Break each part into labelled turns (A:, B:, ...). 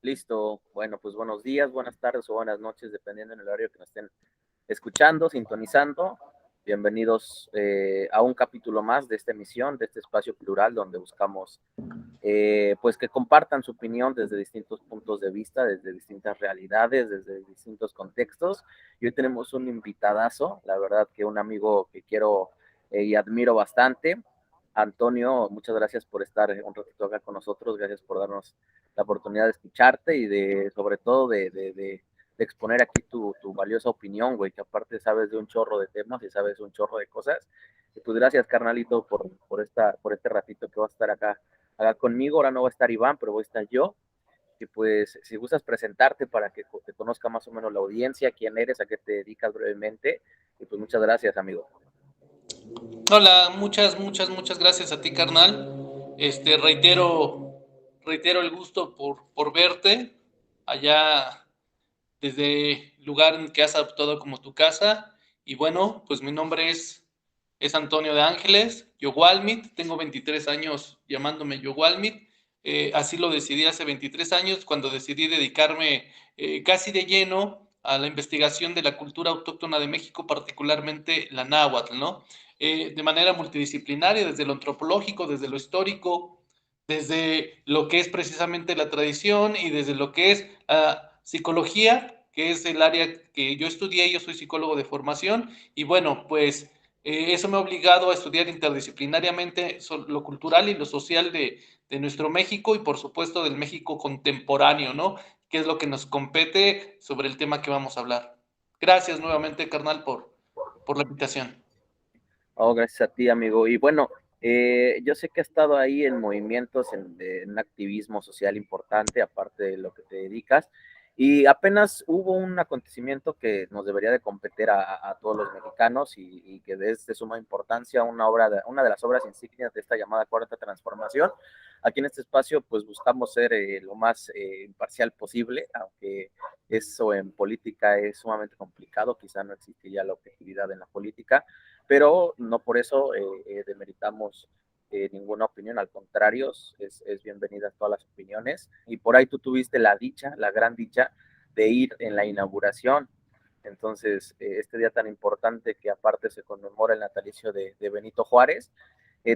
A: Listo. Bueno, pues buenos días, buenas tardes o buenas noches, dependiendo del horario que nos estén escuchando, sintonizando. Bienvenidos a un capítulo más de esta emisión, de este espacio plural donde buscamos pues que compartan su opinión desde distintos puntos de vista, desde distintas realidades, desde distintos contextos. Y hoy tenemos un invitadazo, la verdad que un amigo que quiero y admiro bastante. Antonio, muchas gracias por estar un ratito acá con nosotros, gracias por darnos la oportunidad de escucharte y de, sobre todo, de exponer aquí tu valiosa opinión, güey, que aparte sabes de un chorro de temas y sabes un chorro de cosas. Y pues gracias, carnalito, por este ratito que vas a estar acá conmigo. Ahora no va a estar Iván, pero voy a estar yo. Y pues, si gustas presentarte para que te conozca más o menos la audiencia, quién eres, a qué te dedicas brevemente. Y pues muchas gracias, amigo.
B: Hola, muchas gracias a ti, carnal. Reitero el gusto por verte allá desde el lugar en que has adoptado como tu casa. Y bueno, pues mi nombre es Antonio de Ángeles, Yowalmit, tengo 23 años llamándome Yowalmit. Así lo decidí hace 23 años cuando decidí dedicarme casi de lleno a la investigación de la cultura autóctona de México, particularmente la náhuatl, ¿no? De manera multidisciplinaria, desde lo antropológico, desde lo histórico, desde lo que es precisamente la tradición y desde lo que es psicología, que es el área que yo estudié. Yo soy psicólogo de formación y bueno, pues eso me ha obligado a estudiar interdisciplinariamente lo cultural y lo social de nuestro México y por supuesto del México contemporáneo, ¿no? Que es lo que nos compete sobre el tema que vamos a hablar. Gracias nuevamente, carnal, por la invitación.
A: Oh, gracias a ti, amigo. Y bueno, yo sé que has estado ahí en movimientos, en activismo social importante, aparte de lo que te dedicas. Y apenas hubo un acontecimiento que nos debería de competir a todos los mexicanos y que es de suma importancia, una de las obras insignias de esta llamada Cuarta Transformación. Aquí en este espacio, pues buscamos ser lo más imparcial posible, aunque eso en política es sumamente complicado, quizá no existiría la objetividad en la política, pero no por eso demeritamos ninguna opinión, al contrario, es bienvenida todas las opiniones. Y por ahí tú tuviste la dicha, la gran dicha de ir en la inauguración. Entonces, este día tan importante que aparte se conmemora el natalicio de Benito Juárez,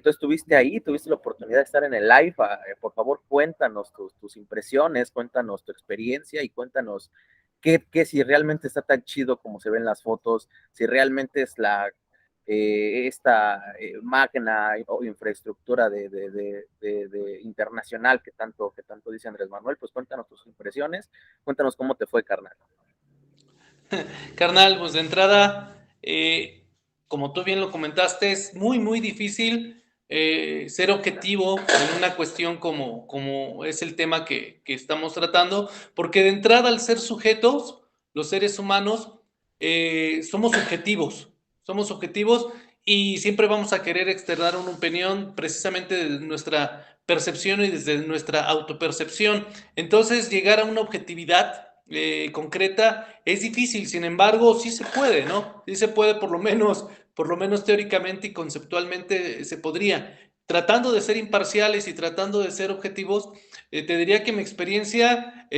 A: tú estuviste ahí, tuviste la oportunidad de estar en el live. Por favor, cuéntanos tus impresiones, cuéntanos tu experiencia y cuéntanos si realmente está tan chido como se ven las fotos, si realmente es esta magna infraestructura de internacional que tanto dice Andrés Manuel. Pues cuéntanos tus impresiones, cuéntanos cómo te fue, carnal.
B: Carnal, pues de entrada, como tú bien lo comentaste, es muy difícil ser objetivo en una cuestión como es el tema que estamos tratando, porque de entrada al ser sujetos, los seres humanos, somos objetivos y siempre vamos a querer externar una opinión precisamente desde nuestra percepción y desde nuestra autopercepción. Entonces, llegar a una objetividad concreta es difícil. Sin embargo, sí se puede, ¿no? Sí se puede, por lo menos teóricamente y conceptualmente se podría. Tratando de ser imparciales y tratando de ser objetivos, te diría que mi experiencia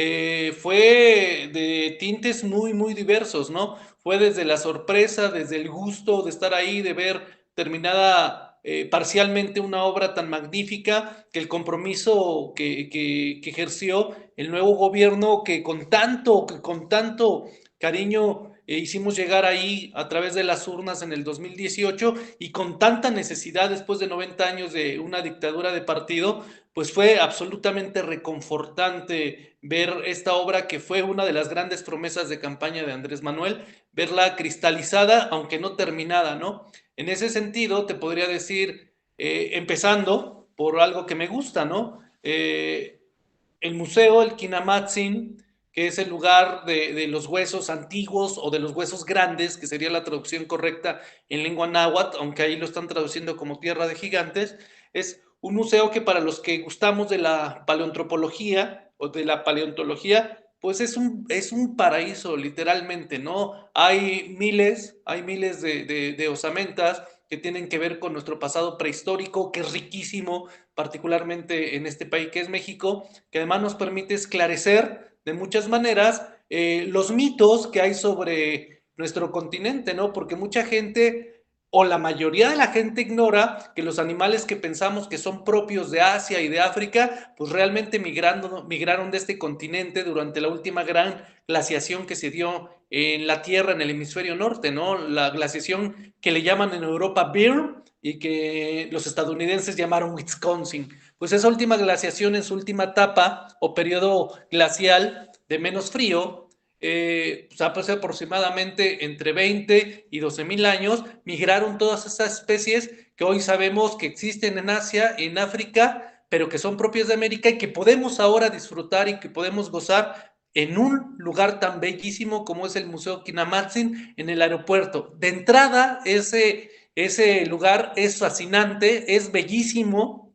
B: fue de tintes muy diversos, ¿no? Fue desde la sorpresa, desde el gusto de estar ahí, de ver terminada parcialmente una obra tan magnífica, que el compromiso que ejerció el nuevo gobierno que con tanto cariño hicimos llegar ahí a través de las urnas en el 2018 y con tanta necesidad después de 90 años de una dictadura de partido, pues fue absolutamente reconfortante ver esta obra que fue una de las grandes promesas de campaña de Andrés Manuel, verla cristalizada, aunque no terminada, ¿no? En ese sentido, te podría decir, empezando por algo que me gusta, ¿no? El museo, el Kinamatsin, que es el lugar de los huesos antiguos o de los huesos grandes, que sería la traducción correcta en lengua náhuatl, aunque ahí lo están traduciendo como tierra de gigantes. Es un museo que para los que gustamos de la paleoantropología o de la paleontología, pues es un paraíso, literalmente, ¿no? Hay miles de osamentas que tienen que ver con nuestro pasado prehistórico, que es riquísimo, particularmente en este país que es México, que además nos permite esclarecer de muchas maneras los mitos que hay sobre nuestro continente, ¿no? Porque mucha gente o la mayoría de la gente ignora que los animales que pensamos que son propios de Asia y de África, pues realmente migraron de este continente durante la última gran glaciación que se dio en la Tierra en el hemisferio norte, ¿no? La glaciación que le llaman en Europa Bear y que los estadounidenses llamaron Wisconsin. Pues esa última glaciación en su última etapa o periodo glacial de menos frío, pues aproximadamente entre 20 y 12,000 años, migraron todas esas especies que hoy sabemos que existen en Asia, en África, pero que son propias de América y que podemos ahora disfrutar y que podemos gozar en un lugar tan bellísimo como es el Museo Kinamatsin en el aeropuerto. De entrada, ese lugar es fascinante, es bellísimo.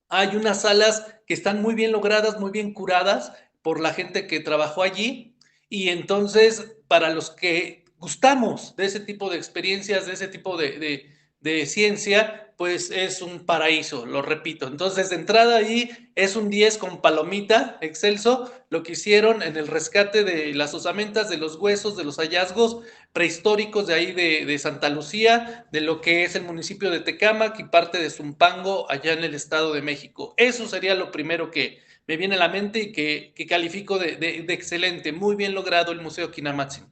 B: Hay unas salas que están muy bien logradas, muy bien curadas por la gente que trabajó allí. Y entonces, para los que gustamos de ese tipo de experiencias, de ese tipo de ciencia, pues es un paraíso, lo repito. Entonces, de entrada ahí es un 10 con palomita, excelso, lo que hicieron en el rescate de las osamentas, de los huesos, de los hallazgos prehistóricos de ahí de Santa Lucía, de lo que es el municipio de Tecámac y parte de Zumpango allá en el Estado de México. Eso sería lo primero que me viene a la mente y que califico de excelente. Muy bien logrado el Museo Kinamatsu.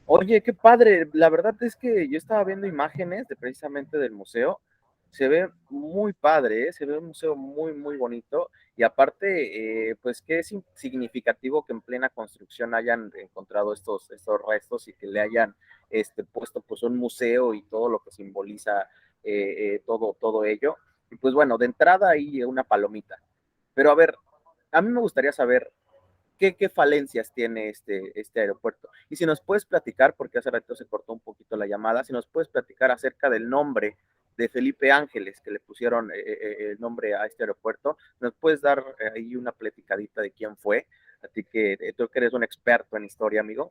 A: Oye, qué padre. La verdad es que yo estaba viendo imágenes de precisamente del museo. Se ve muy padre, ¿eh? Se ve un museo muy, muy bonito. Y aparte, pues que es significativo que en plena construcción hayan encontrado estos restos y que le hayan puesto pues un museo y todo lo que simboliza todo ello. Y pues bueno, de entrada ahí una palomita. Pero a ver, a mí me gustaría saber qué falencias tiene este aeropuerto. Y si nos puedes platicar, porque hace rato se cortó un poquito la llamada, si nos puedes platicar acerca del nombre de Felipe Ángeles, que le pusieron el nombre a este aeropuerto, ¿nos puedes dar ahí una platicadita de quién fue? A ti que tú que eres un experto en historia, amigo.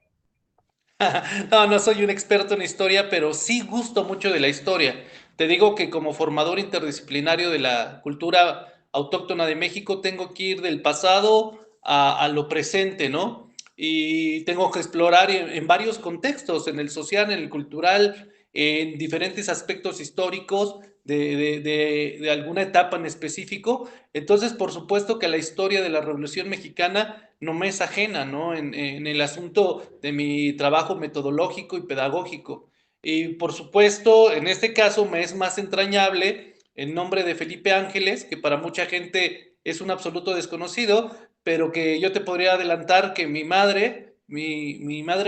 B: No, no soy un experto en historia, pero sí gusto mucho de la historia. Te digo que como formador interdisciplinario de la cultura autóctona de México, tengo que ir del pasado a lo presente, ¿no? Y tengo que explorar en varios contextos, en el social, en el cultural, en diferentes aspectos históricos de alguna etapa en específico. Entonces, por supuesto que la historia de la Revolución Mexicana no me es ajena, ¿no? En el asunto de mi trabajo metodológico y pedagógico. Y por supuesto, en este caso me es más entrañable el nombre de Felipe Ángeles, que para mucha gente es un absoluto desconocido, pero que yo te podría adelantar que mi madre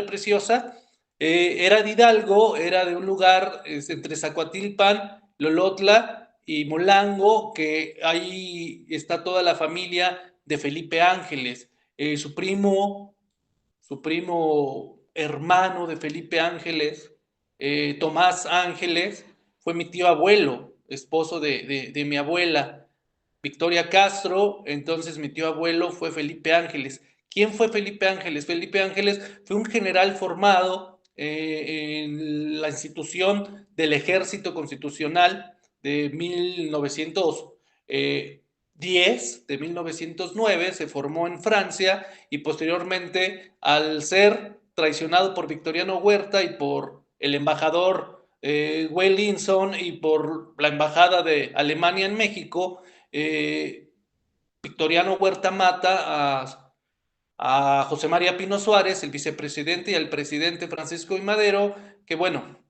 B: preciosa, era de Hidalgo, era de un lugar entre Zacuatilpan, Lolotla y Molango, que ahí está toda la familia de Felipe Ángeles. Su primo hermano de Felipe Ángeles, Tomás Ángeles, fue mi tío abuelo, esposo de mi abuela, Victoria Castro. Entonces mi tío abuelo fue Felipe Ángeles. ¿Quién fue Felipe Ángeles? Felipe Ángeles fue un general formado en la institución del Ejército Constitucional de 1910, de 1909, se formó en Francia y posteriormente, al ser traicionado por Victoriano Huerta y por el embajador Wellington y por la embajada de Alemania en México, Victoriano Huerta mata a José María Pino Suárez, el vicepresidente, y al presidente Francisco I. Madero, que bueno,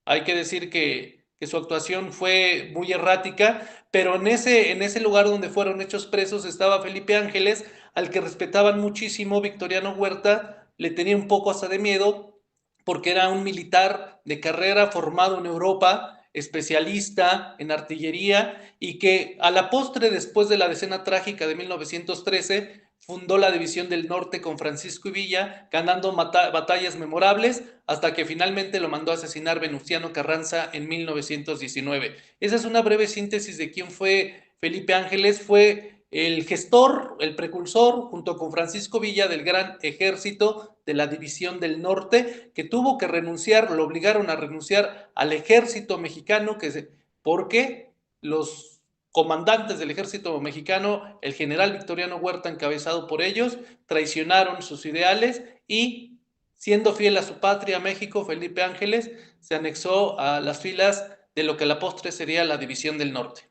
B: hay que decir que su actuación fue muy errática, pero en ese lugar donde fueron hechos presos estaba Felipe Ángeles, al que respetaban muchísimo. Victoriano Huerta le tenía un poco hasta de miedo, porque era un militar de carrera formado en Europa, especialista en artillería, y que a la postre, después de la decena trágica de 1913, fundó la División del Norte con Francisco y Villa, ganando batallas memorables, hasta que finalmente lo mandó a asesinar Venustiano Carranza en 1919. Esa es una breve síntesis de quién fue Felipe Ángeles. Fue el gestor, el precursor, junto con Francisco Villa, del gran ejército de la División del Norte, que tuvo que renunciar, lo obligaron a renunciar al ejército mexicano, ¿por qué? los comandantes del ejército mexicano, el general Victoriano Huerta encabezado por ellos, traicionaron sus ideales y, siendo fiel a su patria, México, Felipe Ángeles se anexó a las filas de lo que a la postre sería la División del Norte.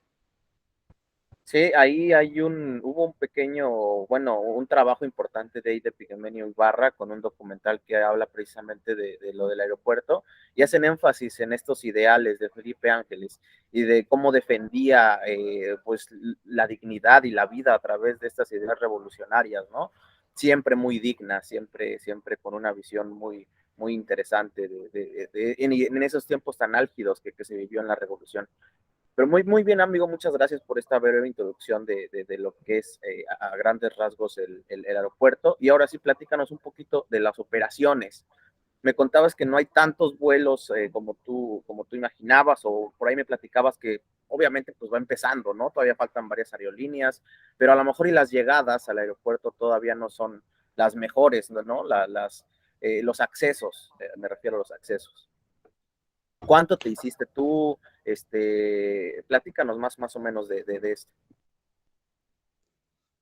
A: Sí, ahí hubo un pequeño, bueno, un trabajo importante de ahí de Pigmenio Ibarra con un documental que habla precisamente de lo del aeropuerto y hacen énfasis en estos ideales de Felipe Ángeles y de cómo defendía pues la dignidad y la vida a través de estas ideas revolucionarias, ¿no? Siempre muy digna, siempre con una visión muy interesante en esos tiempos tan álgidos que se vivió en la revolución. Pero muy bien, amigo, muchas gracias por esta breve introducción de lo que es a grandes rasgos el aeropuerto. Y ahora sí, platícanos un poquito de las operaciones. Me contabas que no hay tantos vuelos como tú imaginabas, o por ahí me platicabas que obviamente pues va empezando, ¿no? Todavía faltan varias aerolíneas, pero a lo mejor y las llegadas al aeropuerto todavía no son las mejores, ¿no? Los accesos, me refiero a los accesos. ¿Cuánto te hiciste tú? Platícanos más o menos de esto.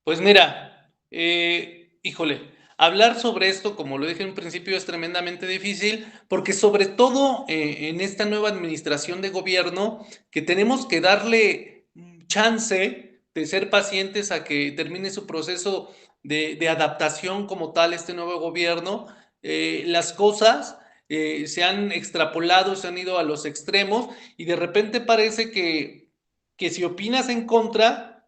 B: Pues mira, híjole, hablar sobre esto, como lo dije en un principio, es tremendamente difícil, porque sobre todo en esta nueva administración de gobierno, que tenemos que darle chance de ser pacientes a que termine su proceso de adaptación como tal este nuevo gobierno, las cosas se han extrapolado, se han ido a los extremos y de repente parece que si opinas en contra,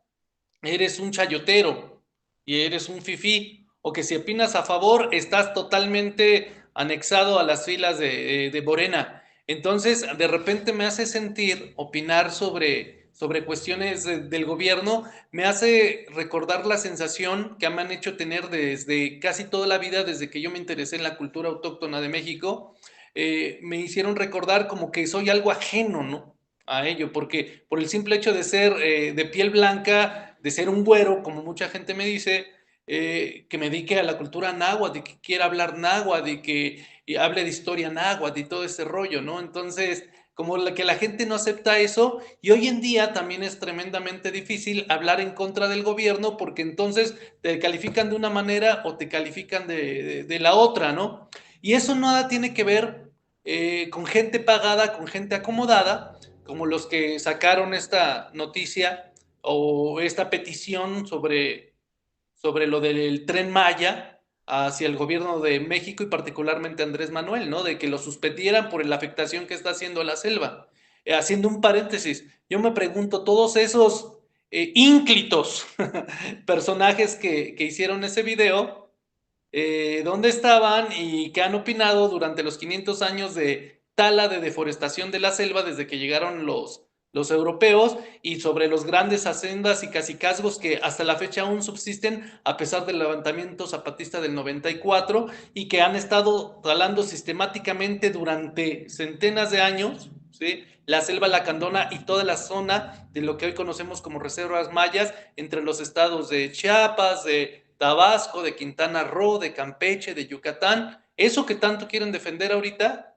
B: eres un chayotero y eres un fifí, o que si opinas a favor, estás totalmente anexado a las filas de Morena. Entonces, de repente me hace sentir opinar sobre cuestiones del gobierno, me hace recordar la sensación que me han hecho tener desde casi toda la vida, desde que yo me interesé en la cultura autóctona de México, me hicieron recordar como que soy algo ajeno, ¿no? A ello, porque por el simple hecho de ser de piel blanca, de ser un güero, como mucha gente me dice, que me dedique a la cultura náhuatl, de que quiera hablar náhuatl, de que hable de historia náhuatl y todo ese rollo, ¿no? Entonces, como que la gente no acepta eso, y hoy en día también es tremendamente difícil hablar en contra del gobierno, porque entonces te califican de una manera o te califican de la otra, ¿no? Y eso nada tiene que ver con gente pagada, con gente acomodada, como los que sacaron esta noticia o esta petición sobre lo del Tren Maya hacia el gobierno de México y particularmente Andrés Manuel, ¿no? De que lo suspendieran por la afectación que está haciendo a la selva. Haciendo un paréntesis, yo me pregunto, todos esos ínclitos personajes que hicieron ese video, dónde estaban y qué han opinado durante los 500 años de tala de deforestación de la selva desde que llegaron los europeos y sobre los grandes haciendas y cacicazgos que hasta la fecha aún subsisten a pesar del levantamiento zapatista del 94 y que han estado talando sistemáticamente durante centenas de años, ¿sí? La selva lacandona y toda la zona de lo que hoy conocemos como reservas mayas entre los estados de Chiapas, de Tabasco, de Quintana Roo, de Campeche, de Yucatán. Eso que tanto quieren defender ahorita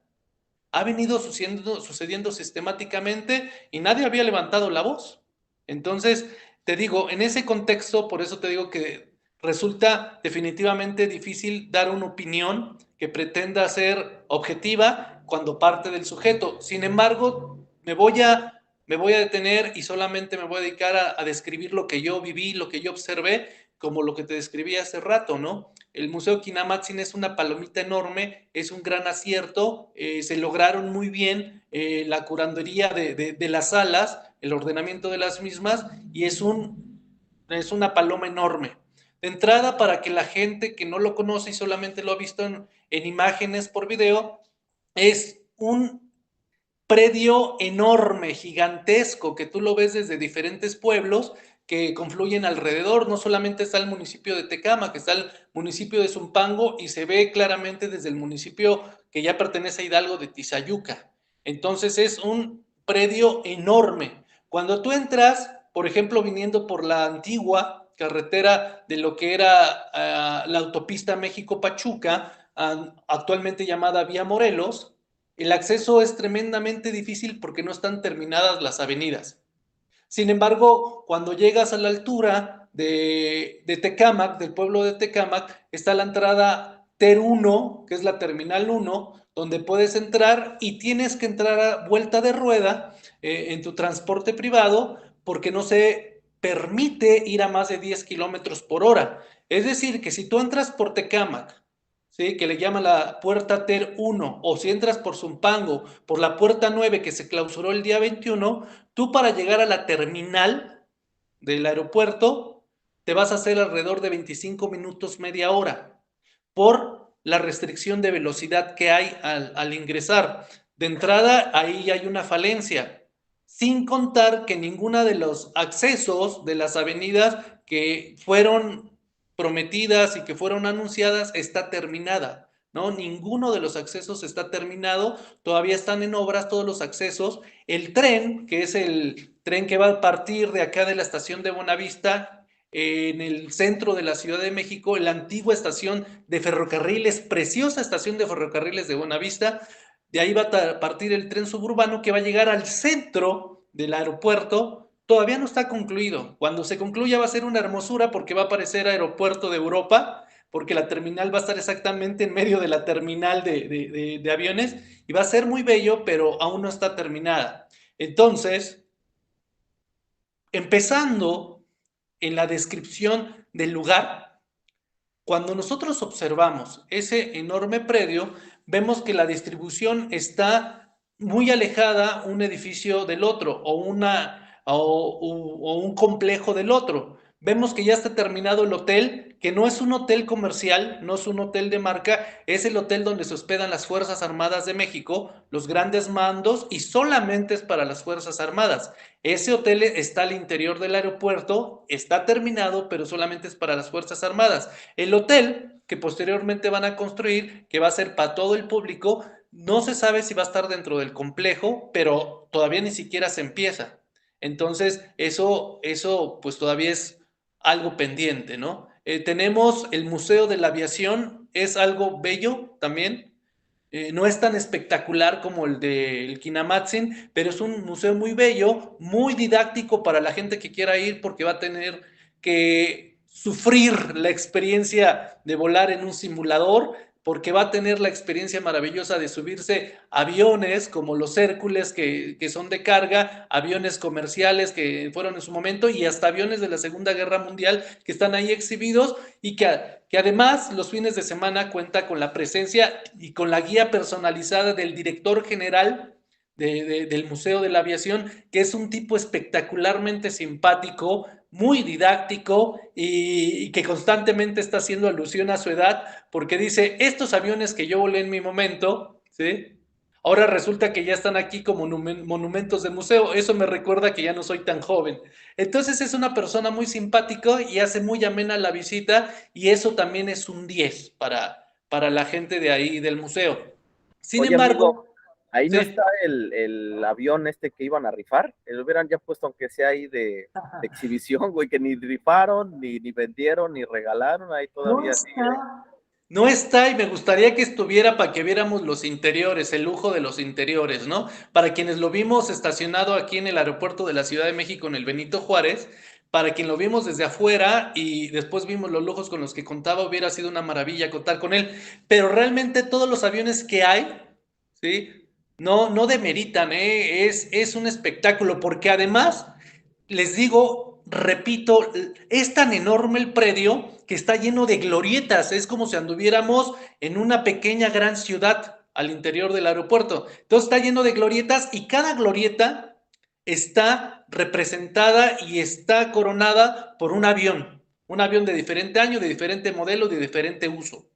B: ha venido sucediendo sistemáticamente y nadie había levantado la voz. Entonces, te digo, en ese contexto, por eso te digo que resulta definitivamente difícil dar una opinión que pretenda ser objetiva cuando parte del sujeto. Sin embargo, me voy a detener y solamente me voy a dedicar a describir lo que yo viví, lo que yo observé, como lo que te describí hace rato, ¿no? El Museo Kinamatsin es una palomita enorme, es un gran acierto, se lograron muy bien la curandería de las salas, el ordenamiento de las mismas, y es una paloma enorme. De entrada, para que la gente que no lo conoce y solamente lo ha visto en imágenes por video, es un predio enorme, gigantesco, que tú lo ves desde diferentes pueblos que confluyen alrededor. No solamente está el municipio de Tecama, que está el municipio de Zumpango y se ve claramente desde el municipio que ya pertenece a Hidalgo de Tizayuca. Entonces es un predio enorme. Cuando tú entras, por ejemplo, viniendo por la antigua carretera de lo que era la autopista México-Pachuca, actualmente llamada Vía Morelos, el acceso es tremendamente difícil porque no están terminadas las avenidas. Sin embargo, cuando llegas a la altura de Tecámac, del pueblo de Tecámac, está la entrada TER 1, que es la terminal 1, donde puedes entrar y tienes que entrar a vuelta de rueda en tu transporte privado porque no se permite ir a más de 10 kilómetros por hora. Es decir, que si tú entras por Tecámac, ¿sí?, que le llaman la puerta TER 1, o si entras por Zumpango, por la puerta 9 que se clausuró el día 21, tú para llegar a la terminal del aeropuerto te vas a hacer alrededor de 25 minutos, media hora, por la restricción de velocidad que hay al ingresar. De entrada, ahí hay una falencia, sin contar que ninguna de los accesos de las avenidas que fueron prometidas y que fueron anunciadas está terminada, ¿no? Ninguno de los accesos está terminado, todavía están en obras todos los accesos. El tren, que es el tren que va a partir de acá de la estación de Buenavista, en el centro de la Ciudad de México, la antigua estación de ferrocarriles, preciosa estación de ferrocarriles de Buenavista, de ahí va a partir el tren suburbano que va a llegar al centro del aeropuerto. Todavía no está concluido. Cuando se concluya va a ser una hermosura porque va a parecer aeropuerto de Europa, porque la terminal va a estar exactamente en medio de la terminal de aviones y va a ser muy bello, pero aún no está terminada. Entonces, empezando en la descripción del lugar, cuando nosotros observamos ese enorme predio, vemos que la distribución está muy alejada un edificio del otro o un complejo del otro. Vemos que ya está terminado el hotel, que no es un hotel comercial, no es un hotel de marca, es el hotel donde se hospedan las Fuerzas Armadas de México, los grandes mandos, y solamente es para las Fuerzas Armadas. Ese hotel está al interior del aeropuerto, está terminado, pero solamente es para las Fuerzas Armadas. El hotel que posteriormente van a construir, que va a ser para todo el público, no se sabe si va a estar dentro del complejo, pero todavía ni siquiera se empieza. Entonces, eso pues todavía es algo pendiente, ¿no? Tenemos el Museo de la Aviación, es algo bello también. No es tan espectacular como el del Kinamatsin, pero es un museo muy bello, muy didáctico para la gente que quiera ir porque va a tener que sufrir la experiencia de volar en un simulador, porque va a tener la experiencia maravillosa de subirse a aviones como los Hércules que son de carga, aviones comerciales que fueron en su momento y hasta aviones de la Segunda Guerra Mundial que están ahí exhibidos y que además los fines de semana cuenta con la presencia y con la guía personalizada del director general del Museo de la Aviación, que es un tipo espectacularmente simpático, muy didáctico y que constantemente está haciendo alusión a su edad, porque dice, estos aviones que yo volé en mi momento, ¿sí?, ahora resulta que ya están aquí como monumentos de museo. Eso me recuerda que ya no soy tan joven. Entonces es una persona muy simpática y hace muy amena la visita y eso también es un 10 para la gente de ahí del museo. Sin
A: Oye, amigo,
B: embargo,
A: ahí no
B: sí,
A: está el avión este que iban a rifar. Lo hubieran ya puesto, aunque sea ahí de exhibición, güey, que ni rifaron, ni vendieron, ni regalaron. Ahí
B: no
A: todavía sigue.
B: está. No está y me gustaría que estuviera para que viéramos los interiores, el lujo de los interiores, ¿no? Para quienes lo vimos estacionado aquí en el aeropuerto de la Ciudad de México en el Benito Juárez, para quien lo vimos desde afuera y después vimos los lujos con los que contaba, hubiera sido una maravilla contar con él. Pero realmente todos los aviones que hay, ¿sí? No demeritan, ¿eh? Es un espectáculo, porque además, les digo, repito, es tan enorme el predio que está lleno de glorietas, es como si anduviéramos en una pequeña gran ciudad al interior del aeropuerto. Entonces está lleno de glorietas y cada glorieta está representada y está coronada por un avión de diferente año, de diferente modelo, de diferente uso.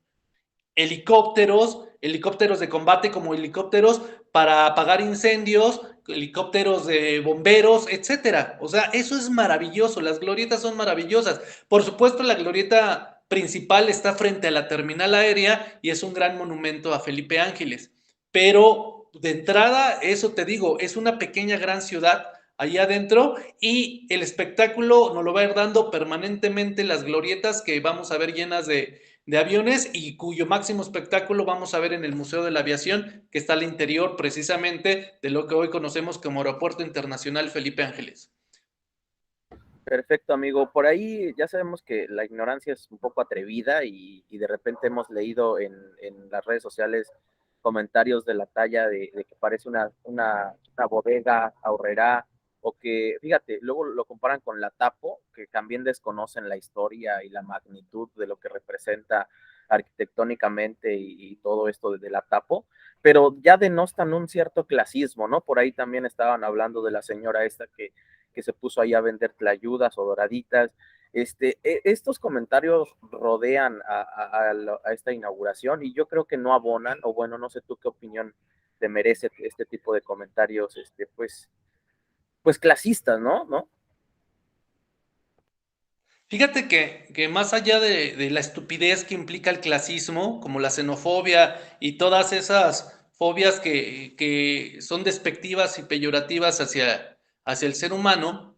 B: Helicópteros de combate como helicópteros para apagar incendios, helicópteros de bomberos, etcétera. O sea, eso es maravilloso, las glorietas son maravillosas. Por supuesto, la glorieta principal está frente a la terminal aérea y es un gran monumento a Felipe Ángeles. Pero de entrada, eso te digo, es una pequeña gran ciudad ahí adentro y el espectáculo nos lo va a ir dando permanentemente las glorietas que vamos a ver llenas de aviones y cuyo máximo espectáculo vamos a ver en el Museo de la Aviación, que está al interior precisamente de lo que hoy conocemos como Aeropuerto Internacional Felipe Ángeles.
A: Perfecto, amigo. Por ahí ya sabemos que la ignorancia es un poco atrevida y de repente hemos leído en las redes sociales comentarios de la talla de que parece una bodega ahorrera o que, fíjate, luego lo comparan con la Tapo, que también desconocen la historia y la magnitud de lo que representa arquitectónicamente y todo esto de la Tapo, pero ya denostan un cierto clasismo, ¿no? Por ahí también estaban hablando de la señora esta que se puso ahí a vender tlayudas o doraditas. Estos comentarios rodean a esta inauguración y yo creo que no abonan, o bueno, no sé tú qué opinión te merece este tipo de comentarios, pues clasistas, ¿no? ¿No?
B: Fíjate que más allá de la estupidez que implica el clasismo, como la xenofobia y todas esas fobias que son despectivas y peyorativas hacia el ser humano,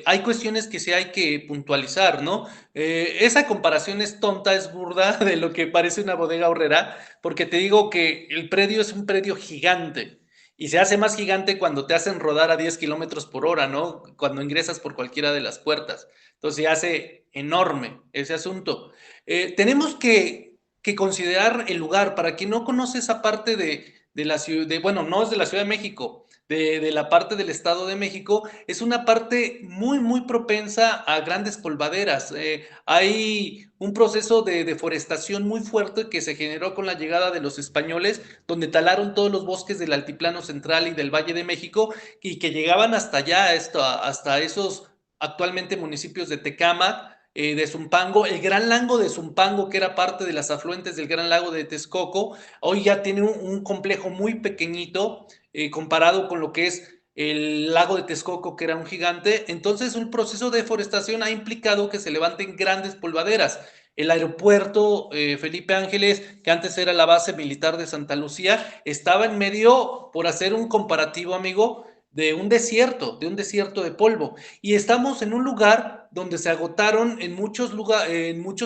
B: hay cuestiones que sí hay que puntualizar, ¿no? Esa comparación es tonta, es burda de lo que parece una bodega horrera, porque te digo que el predio es un predio gigante. Y se hace más gigante cuando te hacen rodar a 10 kilómetros por hora, ¿no? Cuando ingresas por cualquiera de las puertas. Entonces se hace enorme ese asunto. Tenemos que considerar el lugar. Para quien no conoce esa parte de la ciudad, bueno, no es de la Ciudad de México, de la parte del Estado de México, es una parte muy, muy propensa a grandes polvaderas. Hay un proceso de deforestación muy fuerte que se generó con la llegada de los españoles, donde talaron todos los bosques del Altiplano Central y del Valle de México y que llegaban hasta allá, hasta esos actualmente municipios de Tecámac, de Zumpango, el Gran Lago de Zumpango, que era parte de las afluentes del Gran Lago de Texcoco, hoy ya tiene un complejo muy pequeñito comparado con lo que es el lago de Texcoco, que era un gigante. Entonces, un proceso de deforestación ha implicado que se levanten grandes polvaderas. El aeropuerto Felipe Ángeles, que antes era la base militar de Santa Lucía, estaba en medio, por hacer un comparativo, amigo, de un desierto de polvo. Y estamos en un lugar donde se agotaron en muchos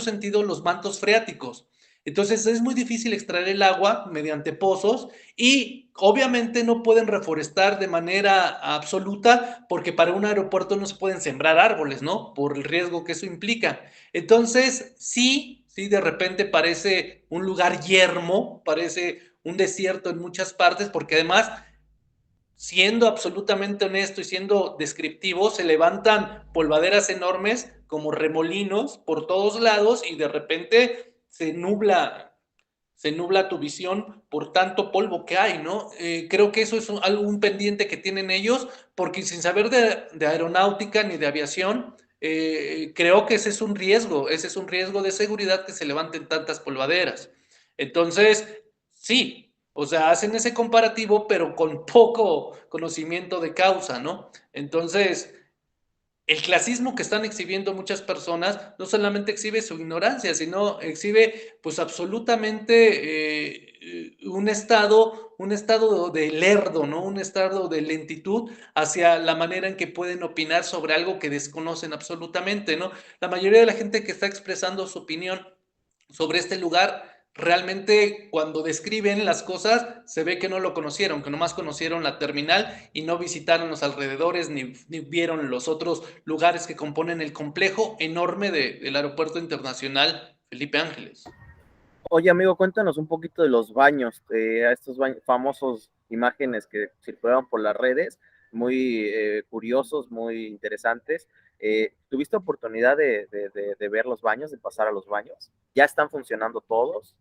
B: sentidos los mantos freáticos. Entonces es muy difícil extraer el agua mediante pozos y obviamente no pueden reforestar de manera absoluta porque para un aeropuerto no se pueden sembrar árboles, ¿no? Por el riesgo que eso implica. Entonces, sí, de repente parece un lugar yermo, parece un desierto en muchas partes porque además siendo absolutamente honesto y siendo descriptivo, se levantan polvaderas enormes como remolinos por todos lados y de repente se nubla tu visión por tanto polvo que hay, ¿no? Creo que eso es un pendiente que tienen ellos, porque sin saber de aeronáutica ni de aviación, creo que ese es un riesgo de seguridad que se levanten tantas polvaderas. Entonces, sí, o sea, hacen ese comparativo, pero con poco conocimiento de causa, ¿no? Entonces, el clasismo que están exhibiendo muchas personas no solamente exhibe su ignorancia, sino exhibe pues absolutamente un estado de lerdo, ¿no? Un estado de lentitud hacia la manera en que pueden opinar sobre algo que desconocen absolutamente, ¿no? La mayoría de la gente que está expresando su opinión sobre este lugar, realmente cuando describen las cosas se ve que no lo conocieron, que nomás conocieron la terminal y no visitaron los alrededores ni vieron los otros lugares que componen el complejo enorme del Aeropuerto Internacional Felipe Ángeles.
A: Oye, amigo, cuéntanos un poquito de los baños, a estos famosos imágenes que circularon por las redes, muy curiosos, muy interesantes. ¿Tuviste oportunidad de ver los baños, de pasar a los baños? ¿Ya están funcionando todos?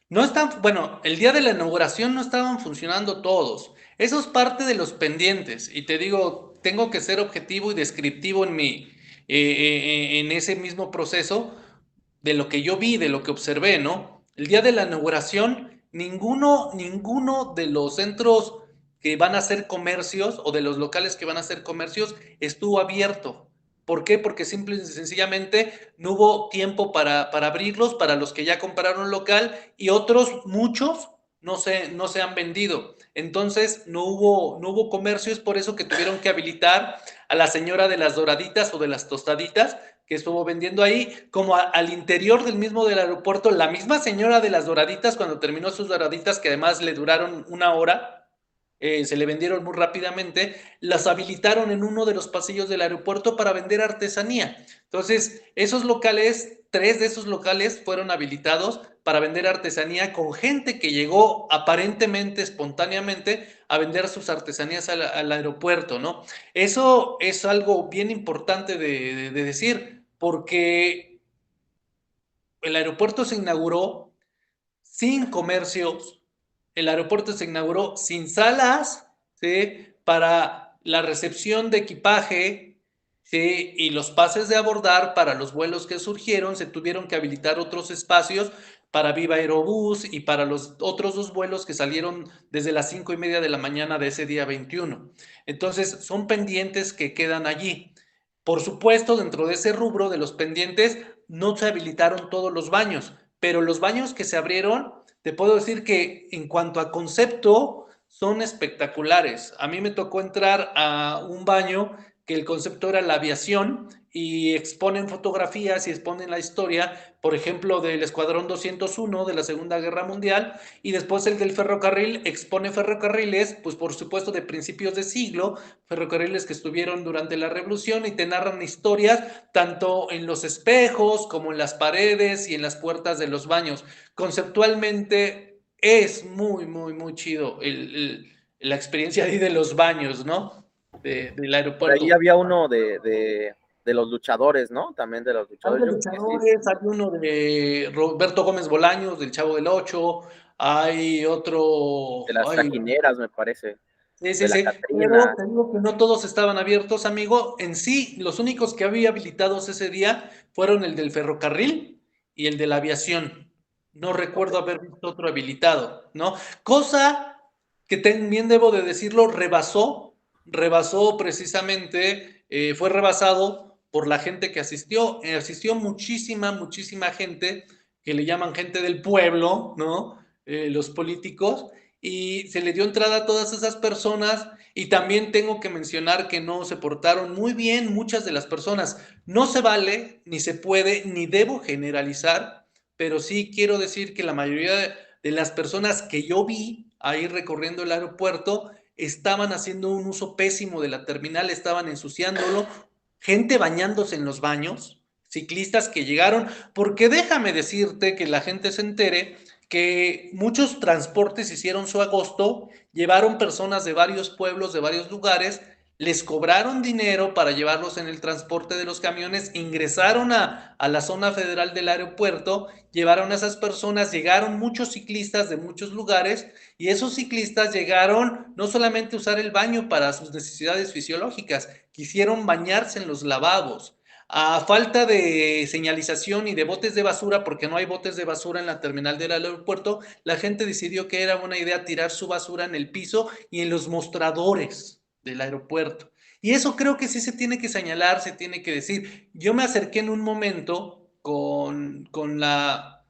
B: No están, bueno, el día de la inauguración no estaban funcionando todos. Eso es parte de los pendientes. Y te digo, tengo que ser objetivo y descriptivo en ese mismo proceso de lo que yo vi, de lo que observé, ¿no? El día de la inauguración, ninguno de los centros que van a ser comercios o de los locales que van a ser comercios estuvo abierto. ¿Por qué? Porque simple y sencillamente no hubo tiempo para abrirlos, para los que ya compraron local y otros, muchos, no se han vendido. Entonces no hubo comercio, es por eso que tuvieron que habilitar a la señora de las doraditas o de las tostaditas que estuvo vendiendo ahí, como al interior del mismo del aeropuerto, la misma señora de las doraditas cuando terminó sus doraditas, que además le duraron una hora, se le vendieron muy rápidamente, las habilitaron en uno de los pasillos del aeropuerto para vender artesanía. Entonces, esos locales, 3 de esos locales fueron habilitados para vender artesanía con gente que llegó aparentemente, espontáneamente, a vender sus artesanías al aeropuerto, ¿no? Eso es algo bien importante de decir, porque el aeropuerto se inauguró sin comercios, el aeropuerto se inauguró sin salas, ¿sí? Para la recepción de equipaje, ¿sí? Y los pases de abordar para los vuelos que surgieron, se tuvieron que habilitar otros espacios para Viva Aerobús y para los otros 2 vuelos que salieron desde las 5:30 de la mañana de ese día 21. Entonces, son pendientes que quedan allí. Por supuesto, dentro de ese rubro de los pendientes, no se habilitaron todos los baños, pero los baños que se abrieron, te puedo decir que en cuanto a concepto, son espectaculares. A mí me tocó entrar a un baño que el concepto era la aviación y exponen fotografías y exponen la historia, por ejemplo, del Escuadrón 201 de la Segunda Guerra Mundial, y después el del ferrocarril expone ferrocarriles, pues por supuesto de principios de siglo, ferrocarriles que estuvieron durante la Revolución y te narran historias tanto en los espejos como en las paredes y en las puertas de los baños. Conceptualmente es muy, muy, muy chido la experiencia ahí de los baños, ¿no? Del
A: Por ahí
B: aeropuerto.
A: había uno de los luchadores, ¿no? También de los
B: Hay
A: luchadores.
B: de
A: Yo creo que sí,
B: luchadores, hay uno de Roberto Gómez Bolaños, del Chavo del Ocho, hay
A: de
B: otro,
A: las
B: ay,
A: trajineras, me parece,
B: sí, sí,
A: de la
B: sí, pero
A: Catrina,
B: te digo que no todos estaban abiertos, amigo. En sí, los únicos que había habilitados ese día fueron el del ferrocarril y el de la aviación. No recuerdo haber visto otro habilitado, ¿no? Cosa que también debo de decirlo, rebasó precisamente, fue rebasado por la gente que asistió. Asistió muchísima, muchísima gente, que le llaman gente del pueblo, ¿no? Los políticos, y se le dio entrada a todas esas personas. Y también tengo que mencionar que no se portaron muy bien muchas de las personas. No se vale, ni se puede, ni debo generalizar, pero sí quiero decir que la mayoría de las personas que yo vi ahí recorriendo el aeropuerto estaban haciendo un uso pésimo de la terminal, estaban ensuciándolo, gente bañándose en los baños, ciclistas que llegaron, porque déjame decirte que la gente se entere que muchos transportes hicieron su agosto, llevaron personas de varios pueblos, de varios lugares, les cobraron dinero para llevarlos en el transporte de los camiones, ingresaron a la zona federal del aeropuerto, llevaron a esas personas, llegaron muchos ciclistas de muchos lugares y esos ciclistas llegaron no solamente a usar el baño para sus necesidades fisiológicas, quisieron bañarse en los lavabos. A falta de señalización y de botes de basura, porque no hay botes de basura en la terminal del aeropuerto, la gente decidió que era buena idea tirar su basura en el piso y en los mostradores del aeropuerto. Y eso creo que sí se tiene que señalar, se tiene que decir. Yo me acerqué en un momento con la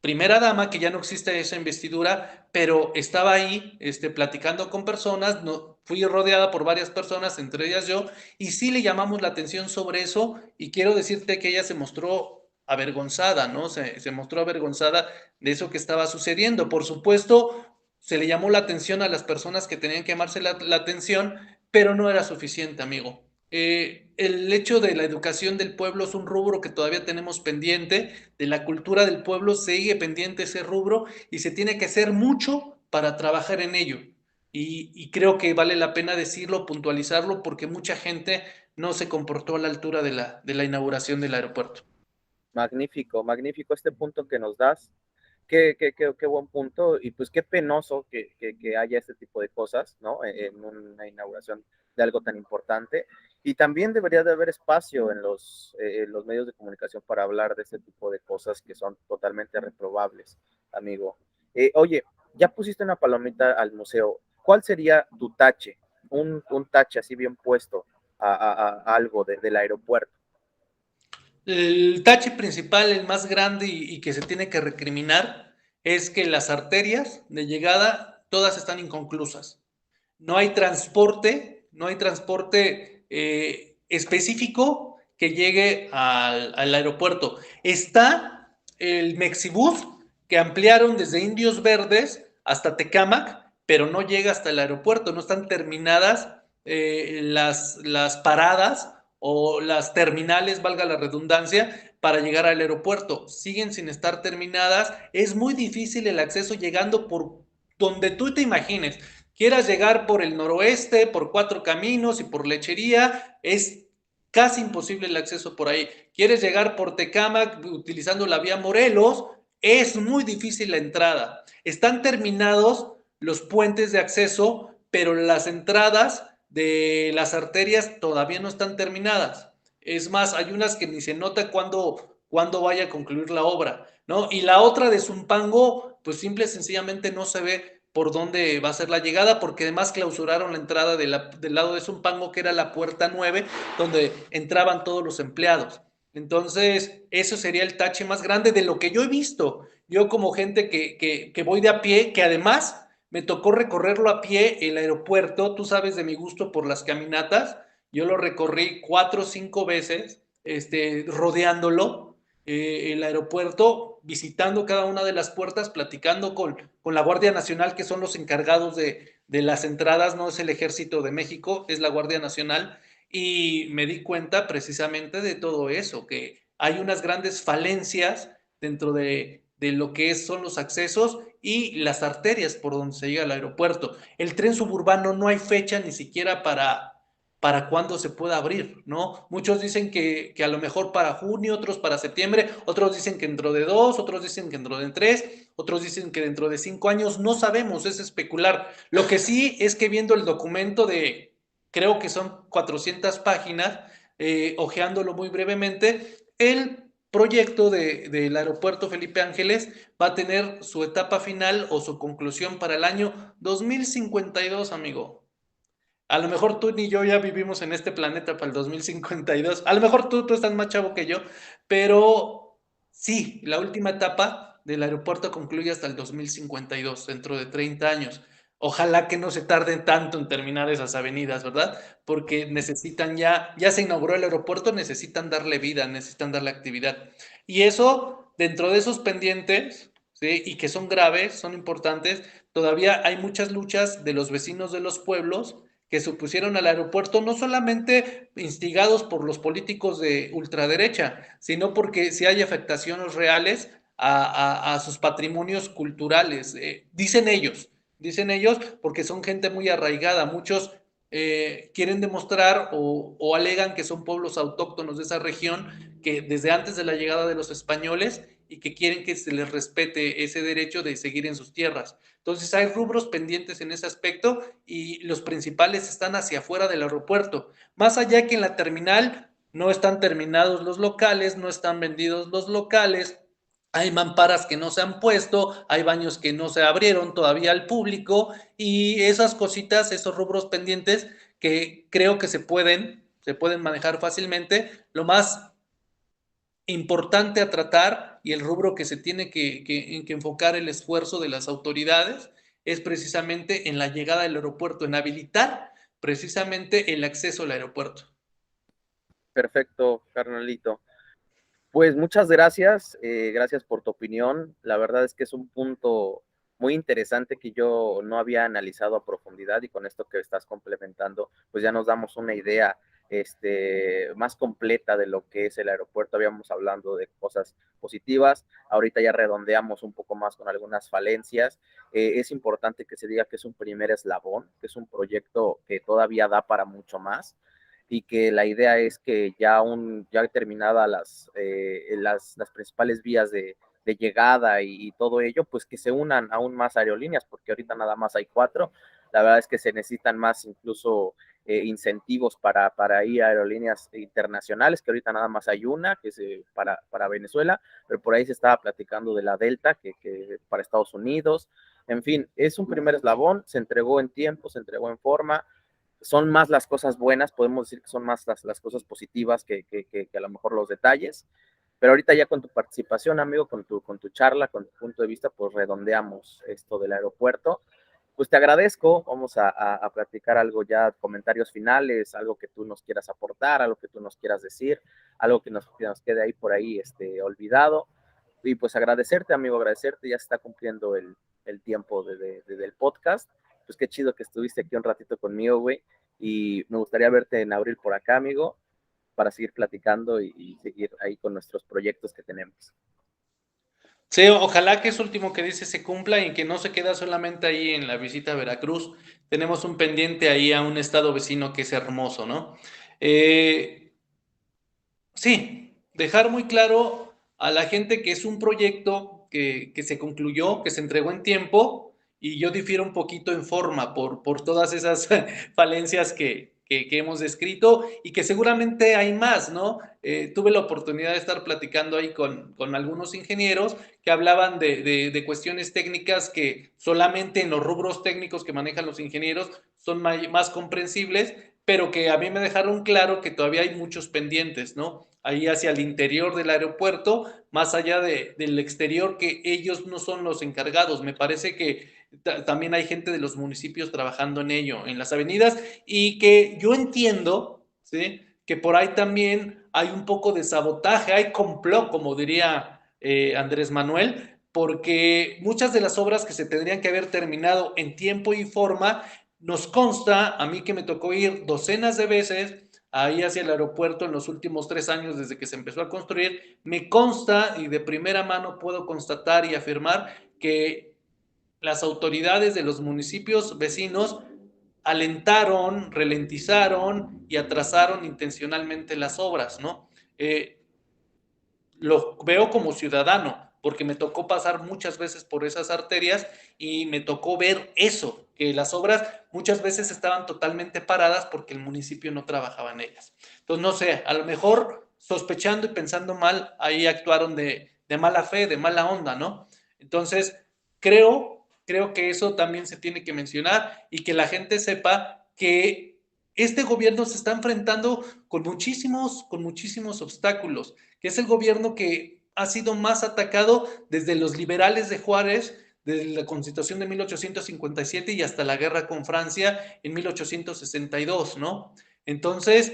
B: primera dama, que ya no existe esa investidura, pero estaba ahí platicando con personas, no, fui rodeada por varias personas, entre ellas yo, y sí le llamamos la atención sobre eso, y quiero decirte que ella se mostró avergonzada, ¿no? Se mostró avergonzada de eso que estaba sucediendo. Por supuesto, se le llamó la atención a las personas que tenían que llamarse la atención, pero no era suficiente, amigo. El hecho de la educación del pueblo es un rubro que todavía tenemos pendiente, de la cultura del pueblo sigue pendiente ese rubro y se tiene que hacer mucho para trabajar en ello. Y creo que vale la pena decirlo, puntualizarlo, porque mucha gente no se comportó a la altura de la inauguración del aeropuerto.
A: magnífico, magnífico este punto que nos das. Qué buen punto y pues qué penoso que haya este tipo de cosas, ¿no? En una inauguración de algo tan importante. Y también debería de haber espacio en los medios de comunicación para hablar de este tipo de cosas que son totalmente reprobables, amigo. Oye, ya pusiste una palomita al museo. ¿Cuál sería tu tache? Un tache así bien puesto a algo del aeropuerto.
B: El tache principal, el más grande y que se tiene que recriminar, es que las arterias de llegada todas están inconclusas. No hay transporte específico que llegue al aeropuerto. Está el Mexibus que ampliaron desde Indios Verdes hasta Tecámac, pero no llega hasta el aeropuerto, no están terminadas las paradas o las terminales, valga la redundancia, para llegar al aeropuerto. Siguen sin estar terminadas. Es muy difícil el acceso llegando por donde tú te imagines. Quieras llegar por el noroeste, por Cuatro Caminos y por Lechería, es casi imposible el acceso por ahí. Quieres llegar por Tecámac utilizando la vía Morelos, es muy difícil la entrada. Están terminados los puentes de acceso, pero las entradas de las arterias todavía no están terminadas. Es más, hay unas que ni se nota cuándo vaya a concluir la obra, ¿no? Y la otra de Zumpango, pues simple y sencillamente no se ve por dónde va a ser la llegada, porque además clausuraron la entrada del lado de Zumpango, que era la puerta 9, donde entraban todos los empleados. Entonces, eso sería el tache más grande de lo que yo he visto. Yo como gente que voy de a pie, que además me tocó recorrerlo a pie el aeropuerto, tú sabes de mi gusto por las caminatas, yo lo recorrí 4 o 5 veces, rodeándolo, el aeropuerto, visitando cada una de las puertas, platicando con la Guardia Nacional, que son los encargados de las entradas, no es el Ejército de México, es la Guardia Nacional, y me di cuenta precisamente de todo eso, que hay unas grandes falencias dentro de lo que son los accesos y las arterias por donde se llega al aeropuerto. El tren suburbano no hay fecha ni siquiera para cuándo se pueda abrir, ¿no? Muchos dicen que a lo mejor para junio, otros para septiembre, otros dicen que dentro de 2, otros dicen que dentro de 3, otros dicen que dentro de 5 años, no sabemos, es especular. Lo que sí es que viendo el documento de, creo que son 400 páginas, ojeándolo muy brevemente, el proyecto del aeropuerto Felipe Ángeles va a tener su etapa final o su conclusión para el año 2052, amigo. A lo mejor tú ni yo ya vivimos en este planeta para el 2052. A lo mejor tú estás más chavo que yo, pero sí, la última etapa del aeropuerto concluye hasta el 2052, dentro de 30 años. Ojalá que no se tarden tanto en terminar esas avenidas, ¿verdad? Porque necesitan ya se inauguró el aeropuerto, necesitan darle vida, necesitan darle actividad. Y eso, dentro de esos pendientes, ¿sí? Y que son graves, son importantes, todavía hay muchas luchas de los vecinos de los pueblos que se opusieron al aeropuerto, no solamente instigados por los políticos de ultraderecha, sino porque sí hay afectaciones reales a sus patrimonios culturales. Dicen ellos porque son gente muy arraigada, muchos quieren demostrar o alegan que son pueblos autóctonos de esa región que desde antes de la llegada de los españoles y que quieren que se les respete ese derecho de seguir en sus tierras. Entonces hay rubros pendientes en ese aspecto y los principales están hacia afuera del aeropuerto. Más allá que en la terminal no están terminados los locales, no están vendidos los locales, hay mamparas que no se han puesto, hay baños que no se abrieron todavía al público y esas cositas, esos rubros pendientes que creo que se pueden manejar fácilmente. Lo más importante a tratar y el rubro que se tiene que enfocar el esfuerzo de las autoridades es precisamente en la llegada del aeropuerto, en habilitar precisamente el acceso al aeropuerto.
A: Perfecto, carnalito. Pues muchas gracias, gracias por tu opinión. La verdad es que es un punto muy interesante que yo no había analizado a profundidad y con esto que estás complementando, pues ya nos damos una idea más completa de lo que es el aeropuerto. Habíamos hablando de cosas positivas, ahorita ya redondeamos un poco más con algunas falencias. Es importante que se diga que es un primer eslabón, que es un proyecto que todavía da para mucho más y que la idea es que ya terminada las principales vías de llegada y todo ello, pues que se unan aún más aerolíneas, porque ahorita nada más hay 4. La verdad es que se necesitan más incluso incentivos para ir a aerolíneas internacionales, que ahorita nada más hay una, que es para Venezuela, pero por ahí se estaba platicando de la Delta, que para Estados Unidos. En fin, es un primer eslabón, se entregó en tiempo, se entregó en forma, son más las cosas buenas, podemos decir que son más las cosas positivas que a lo mejor los detalles. Pero ahorita ya con tu participación, amigo, con tu charla, con tu punto de vista, pues redondeamos esto del aeropuerto. Pues te agradezco, vamos a platicar algo ya, comentarios finales, algo que tú nos quieras aportar, algo que tú nos quieras decir, algo que nos quede ahí por ahí olvidado. Y pues agradecerte, amigo, agradecerte, ya se está cumpliendo el tiempo del podcast. pues qué chido que estuviste aquí un ratito conmigo, güey. Y me gustaría verte en abril por acá, amigo, para seguir platicando y seguir ahí con nuestros proyectos que tenemos.
B: Sí, ojalá que eso último que dice se cumpla y que no se queda solamente ahí en la visita a Veracruz. Tenemos un pendiente ahí a un estado vecino que es hermoso, ¿no? Eh, sí, dejar muy claro a la gente que es un proyecto que se concluyó, que se entregó en tiempo, y yo difiero un poquito en forma por todas esas falencias que hemos descrito y que seguramente hay más, ¿no? Tuve la oportunidad de estar platicando ahí con algunos ingenieros que hablaban de cuestiones técnicas que solamente en los rubros técnicos que manejan los ingenieros son más comprensibles, pero que a mí me dejaron claro que todavía hay muchos pendientes, ¿no? Ahí hacia el interior del aeropuerto, más allá del exterior, que ellos no son los encargados. Me parece que también hay gente de los municipios trabajando en ello, en las avenidas, y que yo entiendo, ¿sí? Que por ahí también hay un poco de sabotaje, hay complot, como diría Andrés Manuel, porque muchas de las obras que se tendrían que haber terminado en tiempo y forma, nos consta, a mí que me tocó ir docenas de veces ahí hacia el aeropuerto en los últimos 3 años desde que se empezó a construir, me consta y de primera mano puedo constatar y afirmar que las autoridades de los municipios vecinos alentaron, ralentizaron y atrasaron intencionalmente las obras, ¿no? Lo veo como ciudadano, porque me tocó pasar muchas veces por esas arterias y me tocó ver eso, que las obras muchas veces estaban totalmente paradas porque el municipio no trabajaba en ellas. Entonces, no sé, a lo mejor sospechando y pensando mal, ahí actuaron de mala fe, de mala onda, ¿no? Entonces, creo que eso también se tiene que mencionar y que la gente sepa que este gobierno se está enfrentando con muchísimos obstáculos, que es el gobierno que ha sido más atacado desde los liberales de Juárez, desde la Constitución de 1857 y hasta la guerra con Francia en 1862, ¿no? Entonces,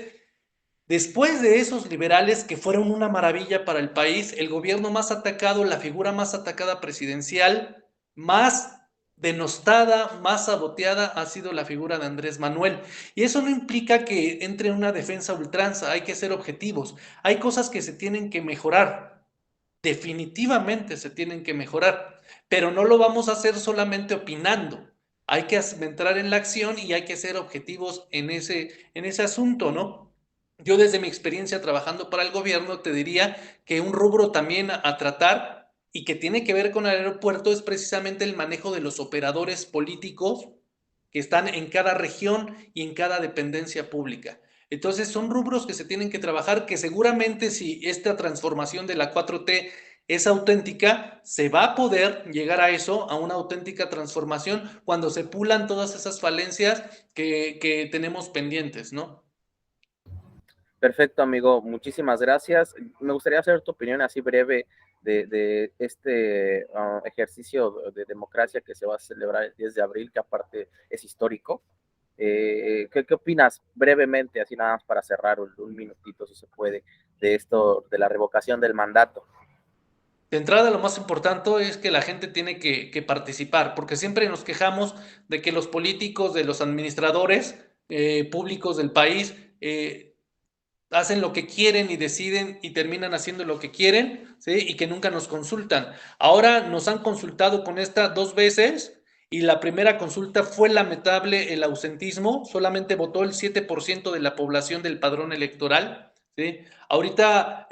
B: después de esos liberales que fueron una maravilla para el país, el gobierno más atacado, la figura más atacada presidencial, más denostada, más saboteada ha sido la figura de Andrés Manuel. Y eso no implica que entre en una defensa ultranza, hay que ser objetivos. Hay cosas que se tienen que mejorar, definitivamente se tienen que mejorar, pero no lo vamos a hacer solamente opinando. Hay que entrar en la acción y hay que ser objetivos en ese asunto, ¿no? Yo desde mi experiencia trabajando para el gobierno te diría que un rubro también a tratar y que tiene que ver con el aeropuerto es precisamente el manejo de los operadores políticos que están en cada región y en cada dependencia pública. Entonces son rubros que se tienen que trabajar, que seguramente si esta transformación de la 4T es auténtica, se va a poder llegar a eso, a una auténtica transformación, cuando se pulan todas esas falencias que tenemos pendientes, ¿no?
A: Perfecto, amigo. Muchísimas gracias. Me gustaría hacer tu opinión así breve de este ejercicio de democracia que se va a celebrar el 10 de abril, que aparte es histórico. ¿Qué opinas brevemente, así nada más para cerrar un minutito, si se puede, de esto, de la revocación del mandato?
B: De entrada, lo más importante es que la gente tiene que participar, porque siempre nos quejamos de que los políticos, de los administradores públicos del país, hacen lo que quieren y deciden y terminan haciendo lo que quieren, ¿sí? Y que nunca nos consultan. Ahora nos han consultado con esta 2 veces y la primera consulta fue lamentable el ausentismo, solamente votó el 7% de la población del padrón electoral, ¿sí? Ahorita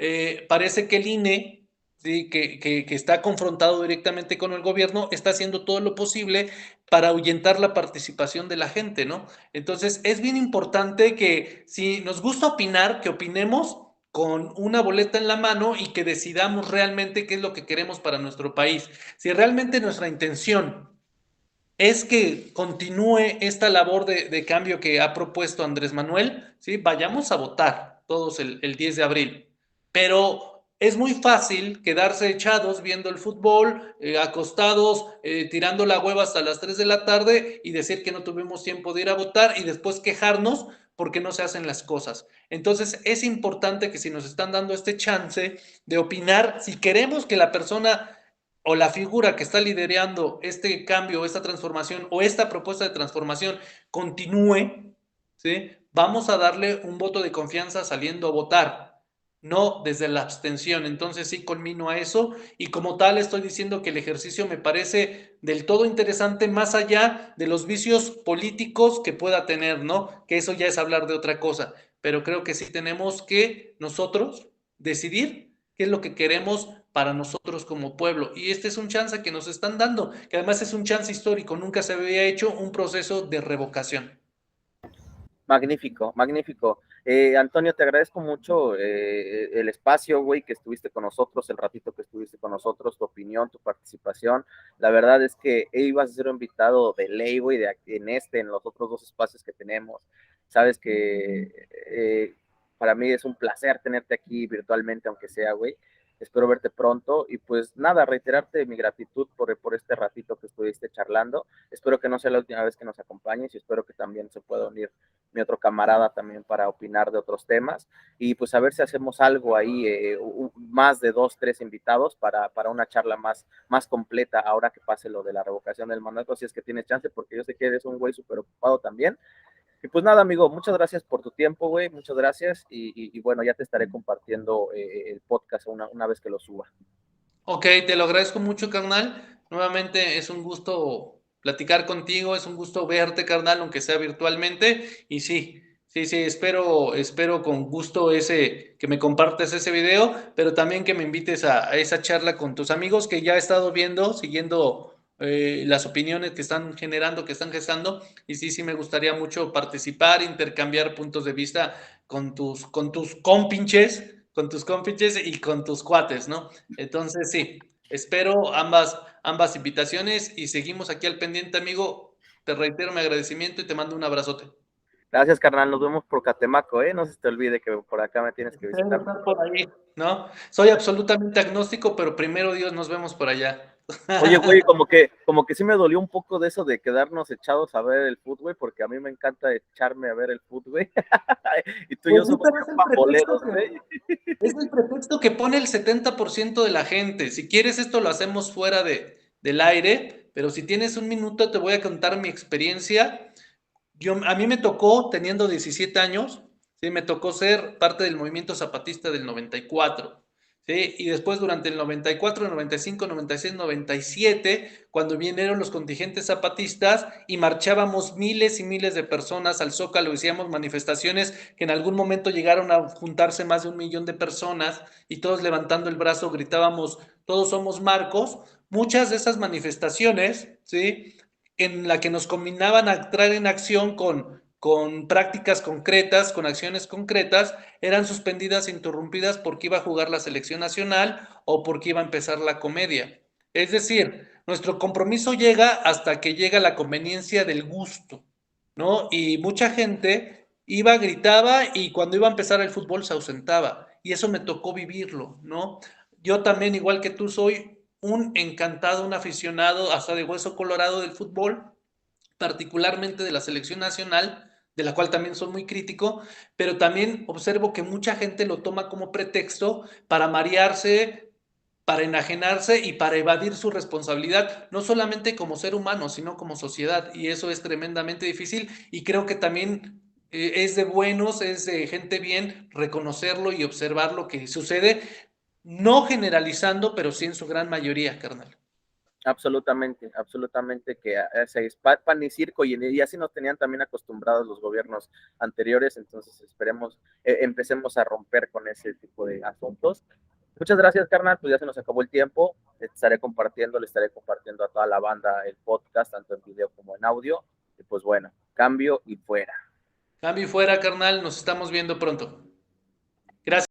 B: parece que el INE, ¿sí? Que está confrontado directamente con el gobierno, está haciendo todo lo posible para ahuyentar la participación de la gente, ¿no? Entonces, es bien importante que si nos gusta opinar, que opinemos con una boleta en la mano y que decidamos realmente qué es lo que queremos para nuestro país. Si realmente nuestra intención es que continúe esta labor de cambio que ha propuesto Andrés Manuel, ¿sí? Vayamos a votar todos el 10 de abril. Pero es muy fácil quedarse echados viendo el fútbol, acostados, tirando la hueva hasta las 3 de la tarde y decir que no tuvimos tiempo de ir a votar y después quejarnos porque no se hacen las cosas. Entonces es importante que si nos están dando este chance de opinar, si queremos que la persona o la figura que está liderando este cambio, esta transformación o esta propuesta de transformación continúe, ¿sí? Vamos a darle un voto de confianza saliendo a votar, no desde la abstención. Entonces sí conmino a eso y como tal estoy diciendo que el ejercicio me parece del todo interesante más allá de los vicios políticos que pueda tener, ¿no? Que eso ya es hablar de otra cosa, pero creo que sí tenemos que nosotros decidir qué es lo que queremos para nosotros como pueblo. Y este es un chance que nos están dando, que además es un chance histórico, nunca se había hecho un proceso de revocación.
A: Magnífico, magnífico. Antonio, te agradezco mucho el espacio, güey, que estuviste con nosotros, el ratito que estuviste con nosotros, tu opinión, tu participación. La verdad es que ibas a ser un invitado de ley, güey, en los otros dos espacios que tenemos. Sabes que para mí es un placer tenerte aquí virtualmente, aunque sea, güey. Espero verte pronto y pues nada, reiterarte mi gratitud por este ratito que estuviste charlando. Espero que no sea la última vez que nos acompañes y espero que también se pueda unir mi otro camarada también para opinar de otros temas y pues a ver si hacemos algo ahí, más de 2, 3 invitados para una charla más completa ahora que pase lo de la revocación del mandato, si es que tienes chance, porque yo sé que eres un güey súper ocupado también. Y pues nada, amigo, muchas gracias por tu tiempo, güey, muchas gracias y bueno, ya te estaré compartiendo el podcast una vez que lo suba.
B: Ok, te lo agradezco mucho, carnal. Nuevamente es un gusto platicar contigo, es un gusto verte, carnal, aunque sea virtualmente. Y sí, sí, sí, espero con gusto ese, que me compartas ese video, pero también que me invites a esa charla con tus amigos que ya he estado viendo, siguiendo las opiniones que están generando, que están gestando. Y sí, sí, me gustaría mucho participar, intercambiar puntos de vista con tus compinches y con tus cuates, ¿no? Entonces, sí, espero ambas invitaciones y seguimos aquí al pendiente, amigo. Te reitero mi agradecimiento y te mando un abrazote.
A: Gracias, carnal, nos vemos por Catemaco, no se te olvide que por acá me tienes que
B: Debo
A: visitar.
B: estar por ahí, ¿no? Soy absolutamente agnóstico, pero primero Dios, nos vemos por allá.
A: Oye, güey, como que sí me dolió un poco de eso de quedarnos echados a ver el fútbol, güey, porque a mí me encanta echarme a ver el fútbol, güey. Y tú y yo
B: Pues sí,
A: somos
B: pero
A: bien pamboleros, güey.
B: es el pretexto que pone el 70% de la gente. Si quieres, esto lo hacemos fuera del aire, pero si tienes un minuto, te voy a contar mi experiencia. A mí me tocó, teniendo 17 años, ¿sí? Me tocó ser parte del movimiento zapatista del 94, ¿sí? Y después durante el 94, 95, 96, 97, cuando vinieron los contingentes zapatistas y marchábamos miles y miles de personas al Zócalo, hacíamos manifestaciones que en algún momento llegaron a juntarse más de 1 millón de personas y todos levantando el brazo gritábamos, todos somos Marcos. Muchas de esas manifestaciones, ¿sí? En la que nos combinaban a entrar en acción con prácticas concretas, con acciones concretas, eran suspendidas e interrumpidas porque iba a jugar la selección nacional o porque iba a empezar la comedia. Es decir, nuestro compromiso llega hasta que llega la conveniencia del gusto, ¿no? Y mucha gente iba, gritaba y cuando iba a empezar el fútbol se ausentaba. Y eso me tocó vivirlo, ¿no? Yo también, igual que tú, soy un encantado, un aficionado hasta de hueso colorado del fútbol, particularmente de la selección nacional, de la cual también soy muy crítico, pero también observo que mucha gente lo toma como pretexto para marearse, para enajenarse y para evadir su responsabilidad, no solamente como ser humano, sino como sociedad. Y eso es tremendamente difícil y creo que también es de buenos, es de gente bien reconocerlo y observar lo que sucede, no generalizando, pero sí en su gran mayoría, carnal.
A: Absolutamente, absolutamente que es pan y circo y así nos tenían también acostumbrados los gobiernos anteriores, entonces esperemos, empecemos a romper con ese tipo de asuntos. Muchas gracias, carnal, pues ya se nos acabó el tiempo, le estaré compartiendo a toda la banda el podcast, tanto en video como en audio, y pues bueno, cambio y fuera.
B: Cambio y fuera, carnal, nos estamos viendo pronto.